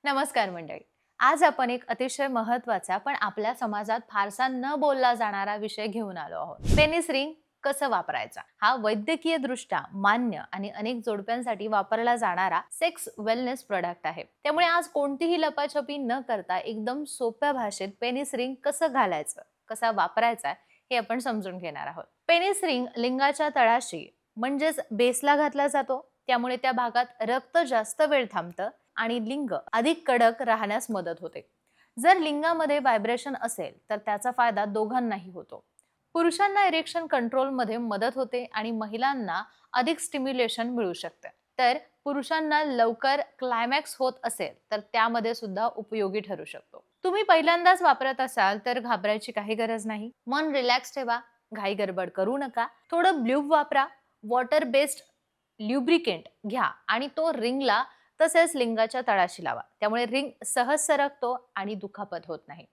नमस्कार मंडळी. आज आपण एक अतिशय महत्त्वाचा पण आपल्या समाजात फारसा न बोलला जाणारा विषय घेऊन आलो आहोत. पेनिस रिंग कसं वापरायचा? हा वैद्यकीय दृष्ट्या मान्य आणि अनेक जोडप्यांसाठी वापरला जाणारा सेक्स वेलनेस प्रोडक्ट आहे. त्यामुळे आज कोणतीही लपाछपी न करता एकदम सोप्या भाषेत पेनिस रिंग कसं घालायचं, कसा वापरायचा हे आपण समजून घेणार आहोत. पेनिस रिंग लिंगाच्या तळाशी म्हणजेच बेसला घातला जातो. त्यामुळे त्या भागात रक्त जास्त वेळ थांबतं आणि लिंग अधिक कडक राहण्यास मदत होते. जर लिंगामध्ये व्हायब्रेशन असेल तर त्याचा फायदा दोघांनाही होतो. पुरुषांना इरेक्शन कंट्रोलमध्ये मदत होते आणि महिलांना अधिक स्टिम्युलेशन मिळू शकते. तर पुरुषांना लवकर क्लायमॅक्स होत असेल तर त्यामध्ये सुद्धा उपयोगी ठरू शकतो. तुम्ही पहिल्यांदाच वापरत असाल तर घाबरायची काही गरज नाही. मन रिलॅक्स ठेवा, घाई गडबड करू नका. थोडं ब्ल्यूब वापरा, वॉटर बेस्ड ल्युब्रिकेंट घ्या आणि तो रिंगला तसेच लिंगाच्या तळाशी लावा. त्यामुळे रिंग सहज सरकतो आणि दुखापत होत नाही.